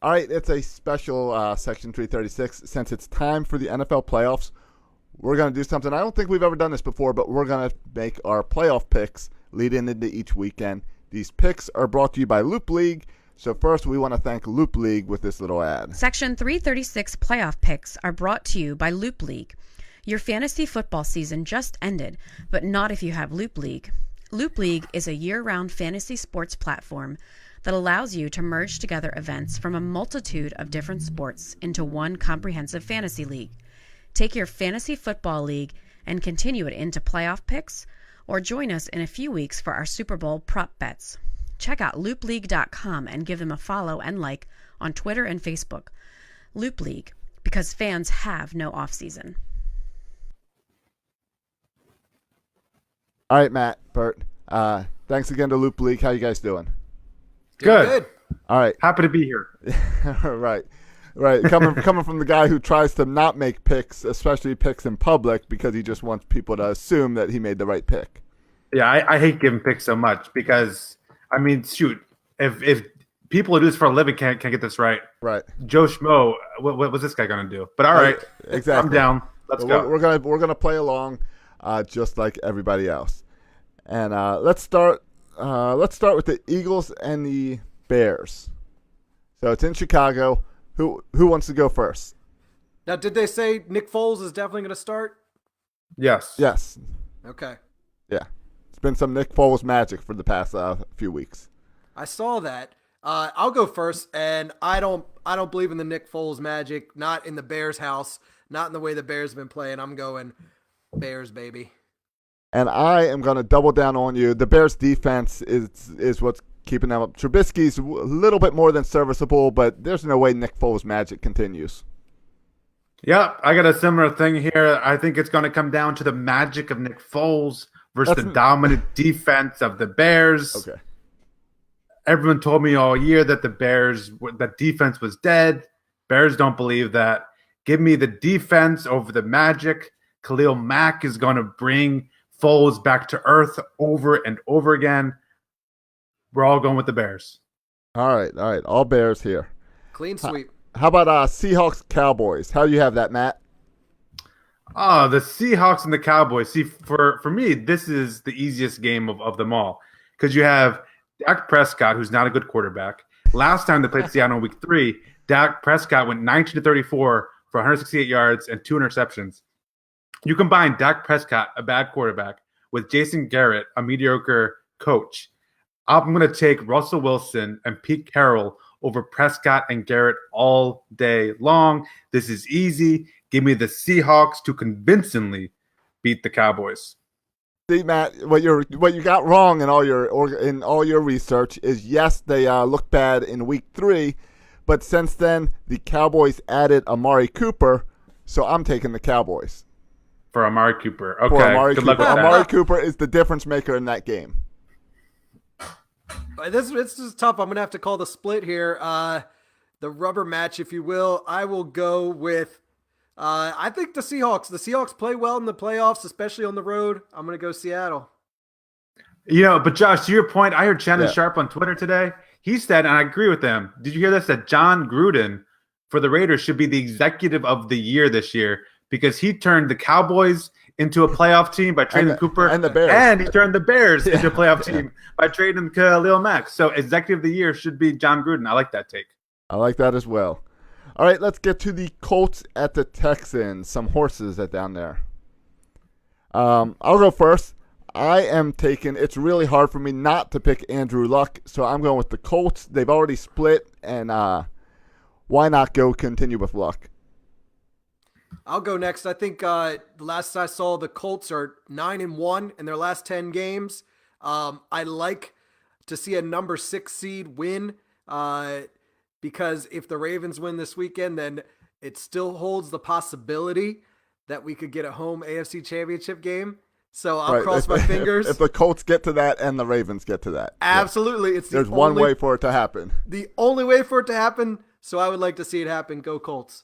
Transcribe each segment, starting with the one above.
All right, it's a special Section 336. Since it's time for the NFL playoffs, we're going to do something. I don't think we've ever done this before, but we're going to make our playoff picks leading into each weekend. These picks are brought to you by Loop League. So first, we want to thank Loop League with this little ad. Section 336 playoff picks are brought to you by Loop League. Your fantasy football season just ended, but not if you have Loop League. Loop League is a year-round fantasy sports platform that allows you to merge together events from a multitude of different sports into one comprehensive fantasy league. Take your fantasy football league and continue it into playoff picks, or join us in a few weeks for our Super Bowl prop bets. Check out loopleague.com and give them a follow and like on Twitter and Facebook. Loop League, because fans have no offseason. All right, Matt, Bert. Thanks again to Loop League. How you guys doing? Good. All right. Happy to be here. Right. Coming from the guy who tries to not make picks, especially picks in public, because he just wants people to assume that he made the right pick. Yeah, I hate giving picks so much because, I mean, shoot, if people who do this for a living can't get this right, Joe Schmo, what was this guy going to do? But all right, exactly. I'm down. Let's go. We're gonna play along, just like everybody else. And let's start with the Eagles and the Bears. So it's in Chicago. Who wants to go first? Now, did they say Nick Foles is definitely going to start? Yes. Okay. Yeah. It's been some Nick Foles magic for the past few weeks. I saw that. I'll go first, and I don't believe in the Nick Foles magic. Not in the Bears' house. Not in the way the Bears have been playing. I'm going Bears, baby. And I am going to double down on you. The Bears' defense is what's keeping them up. Trubisky's a little bit more than serviceable, but there's no way Nick Foles' magic continues. Yeah, I got a similar thing here. I think it's going to come down to the magic of Nick Foles versus the dominant defense of the Bears. Okay. Everyone told me all year that that defense was dead. Bears don't believe that. Give me the defense over the magic. Khalil Mack is going to bring Foles back to earth over and over again. We're all going with the Bears. All right. All Bears here. Clean sweep. How about Seahawks Cowboys? How do you have that, Matt? Oh, the Seahawks and the Cowboys. See, for me, this is the easiest game of them all because you have Dak Prescott, who's not a good quarterback. Last time they played Seattle in Week 3, Dak Prescott went 19-34 for 168 yards and 2 interceptions. You combine Dak Prescott, a bad quarterback, with Jason Garrett, a mediocre coach. I'm going to take Russell Wilson and Pete Carroll over Prescott and Garrett all day long. This is easy. Give me the Seahawks to convincingly beat the Cowboys. See, Matt, what you got wrong in all your research is, yes, they look bad in Week 3, but since then the Cowboys added Amari Cooper, so I'm taking the Cowboys. For Amari Cooper. Okay, good luck with that. Amari Cooper is the difference maker in that game. This is tough. I'm going to have to call the split here. The rubber match, if you will. I will go with, I think the Seahawks. The Seahawks play well in the playoffs, especially on the road. I'm going to go Seattle. But Josh, to your point, I heard Shannon Sharp on Twitter today. He said, and I agree with him, did you hear this? That John Gruden for the Raiders should be the executive of the year this year because he turned the Cowboys into a playoff team by trading Cooper and the Bears. And he turned the Bears into a playoff team by trading Khalil Mack. So executive of the year should be John Gruden. I like that take. I like that as well. All right, let's get to the Colts at the Texans. Some horses down there. I'll go first. It's really hard for me not to pick Andrew Luck, so I'm going with the Colts. They've already split, and why not continue with Luck? I'll go next. I think the last I saw, the Colts are 9-1 in their last 10 games. I like to see a number 6 seed win because if the Ravens win this weekend, then it still holds the possibility that we could get a home AFC Championship game. So I'll cross my fingers. If the Colts get to that and the Ravens get to that. Absolutely. Yeah. There's one way for it to happen. The only way for it to happen, so I would like to see it happen. Go Colts.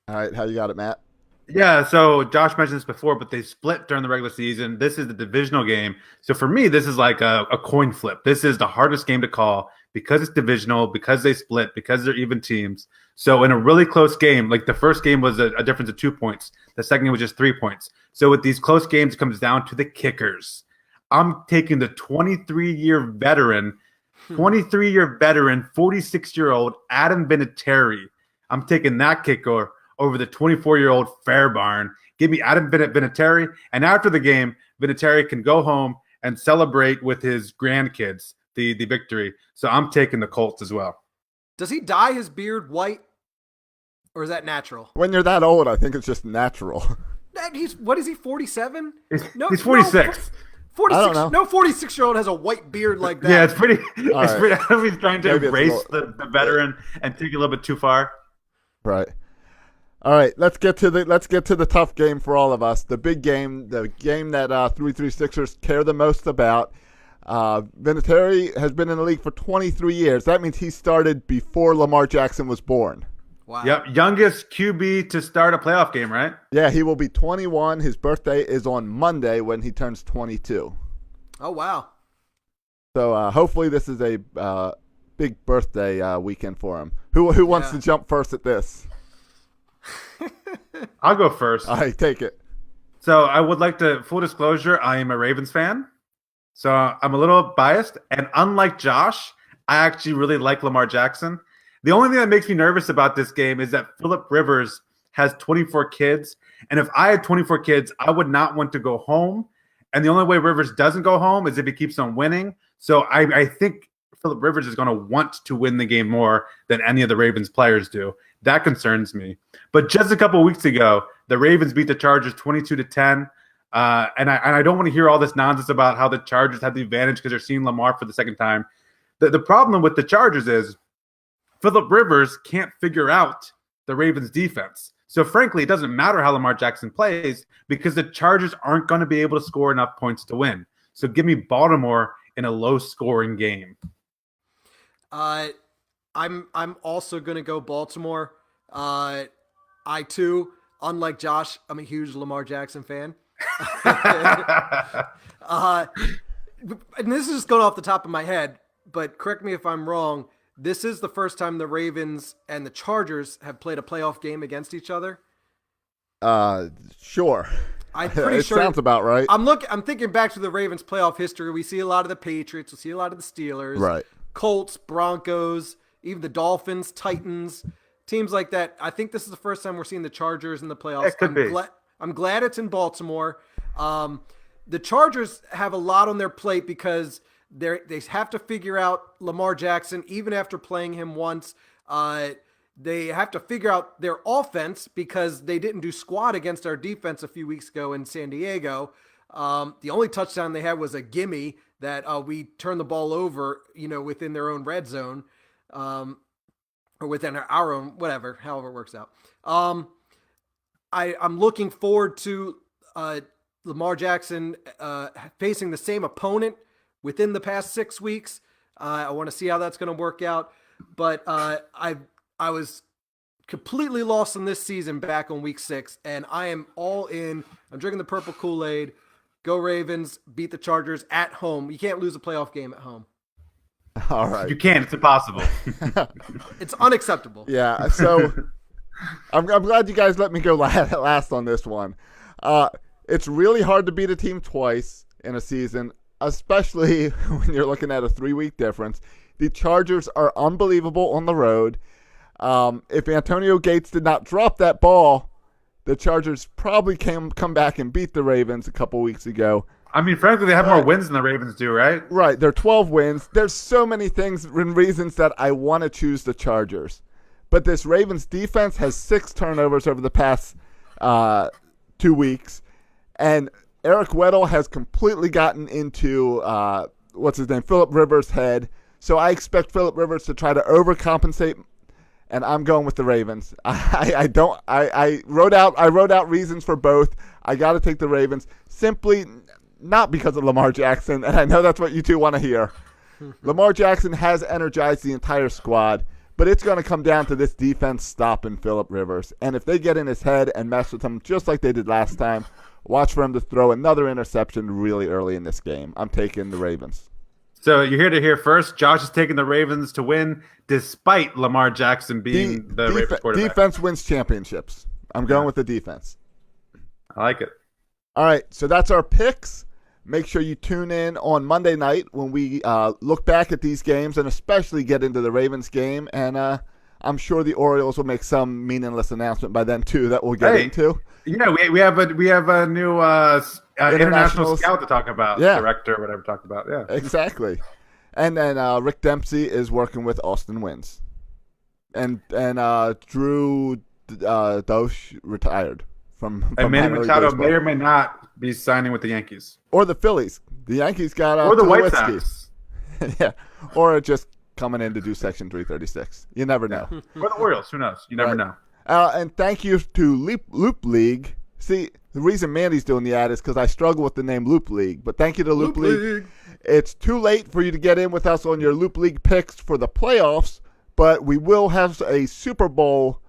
All right, how you got it, Matt? Yeah, so Josh mentioned this before, but they split during the regular season. This is the divisional game. So for me, this is like a coin flip. This is the hardest game to call because it's divisional, because they split, because they're even teams. So in a really close game, like the first game was a difference of 2 points. The second game was just 3 points. So with these close games, it comes down to the kickers. I'm taking the 23-year veteran, 46-year-old Adam Vinatieri. I'm taking that kicker over the 24-year-old Fairbairn. Give me Adam Vinatieri, and after the game, Vinatieri can go home and celebrate with his grandkids the victory. So I'm taking the Colts as well. Does he dye his beard white, or is that natural? When you're that old, I think it's just natural. What is he, 47? He's 46. 46. I don't know. No 46-year-old has a white beard like that. Yeah, it's pretty. All It's right. pretty. I don't know if he's trying to Maybe embrace the veteran and take it a little bit too far. Right. All right, let's get to the tough game for all of us. The big game, the game that 336ers care the most about. Vinatieri has been in the league for 23 years. That means he started before Lamar Jackson was born. Wow. Yep, youngest QB to start a playoff game, right? Yeah, he will be 21. His birthday is on Monday when he turns 22. Oh, wow. So hopefully this is a big birthday weekend for him. Who wants to jump first at this? I'll go first. All right, take it. So I would like to, full disclosure, I am a Ravens fan. So I'm a little biased. And unlike Josh, I actually really like Lamar Jackson. The only thing that makes me nervous about this game is that Phillip Rivers has 24 kids. And if I had 24 kids, I would not want to go home. And the only way Rivers doesn't go home is if he keeps on winning. So I think Phillip Rivers is going to want to win the game more than any of the Ravens players do. That concerns me. But just a couple of weeks ago, the Ravens beat the Chargers 22-10. And I don't want to hear all this nonsense about how the Chargers have the advantage because they're seeing Lamar for the second time. The problem with the Chargers is Phillip Rivers can't figure out the Ravens defense. So frankly, it doesn't matter how Lamar Jackson plays because the Chargers aren't going to be able to score enough points to win. So give me Baltimore in a low-scoring game. I'm also going to go Baltimore. I too, unlike Josh, I'm a huge Lamar Jackson fan. And this is just going off the top of my head, but correct me if I'm wrong. This is the first time the Ravens and the Chargers have played a playoff game against each other. Sure. I'm pretty it sure. Sounds about right. I'm thinking back to the Ravens playoff history. We see a lot of the Patriots. We see a lot of the Steelers. Right. Colts, Broncos, even the Dolphins, Titans, teams like that. I think this is the first time we're seeing the Chargers in the playoffs. It could be. I'm glad it's in Baltimore. The Chargers have a lot on their plate because they have to figure out Lamar Jackson, even after playing him once. They have to figure out their offense because they didn't do squat against our defense a few weeks ago in San Diego. The only touchdown they had was a gimme that we turned the ball over, within their own red zone, or within our own, whatever, however it works out. I'm looking forward to Lamar Jackson facing the same opponent within the past 6 weeks. I want to see how that's going to work out. But I was completely lost in this season back on week 6, and I am all in. I'm drinking the purple Kool-Aid. Go Ravens, beat the Chargers at home. You can't lose a playoff game at home. All right. You can't. It's impossible. It's unacceptable. Yeah, so I'm glad you guys let me go last on this one. It's really hard to beat a team twice in a season, especially when you're looking at a 3-week difference. The Chargers are unbelievable on the road. If Antonio Gates did not drop that ball, the Chargers probably come back and beat the Ravens a couple weeks ago. I mean, frankly, they have more wins than the Ravens do, right? Right. They're 12 wins. There's so many things and reasons that I want to choose the Chargers. But this Ravens defense has 6 turnovers over the past 2 weeks. And Eric Weddle has completely gotten into, Phillip Rivers' head. So I expect Phillip Rivers to try to overcompensate, and I'm going with the Ravens. I wrote out reasons for both. I got to take the Ravens, simply not because of Lamar Jackson, and I know that's what you two want to hear. Lamar Jackson has energized the entire squad, but it's going to come down to this defense stopping Phillip Rivers. And if they get in his head and mess with him just like they did last time, watch for him to throw another interception really early in this game. I'm taking the Ravens. So you're here to hear first. Josh is taking the Ravens to win, despite Lamar Jackson being the Ravens quarterback. Defense wins championships. I'm going with the defense. I like it. All right, so that's our picks. Make sure you tune in on Monday night when we look back at these games and especially get into the Ravens game. And I'm sure the Orioles will make some meaningless announcement by then too that we'll get into. Yeah, we have a new international scout to talk about. Director or whatever talked about. Yeah, exactly. And then Rick Dempsey is working with Austin Wins, and Drew Dosh retired from Manny minor league Machado baseball. may or may not be signing with the Yankees or the Phillies. The Yankees got or the White Tulowitzki. Sox. Yeah, or just coming in to do Section 336. You never know. Or the Orioles. Who knows? You never know. And thank you to Loop League. See, the reason Mandy's doing the ad is because I struggle with the name Loop League. But thank you to Loop League. It's too late for you to get in with us on your Loop League picks for the playoffs, but we will have a Super Bowl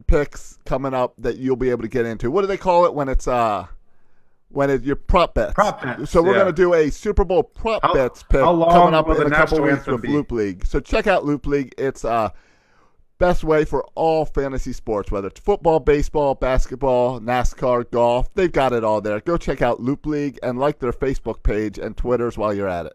picks coming up that you'll be able to get into. What do they call it when it's your prop bets? Prop bets. So we're going to do a Super Bowl prop bets pick coming up in a couple weeks with Loop League. So check out Loop League. It's best way for all fantasy sports, whether it's football, baseball, basketball, NASCAR, golf. They've got it all there. Go check out Loop League and like their Facebook page and Twitters while you're at it.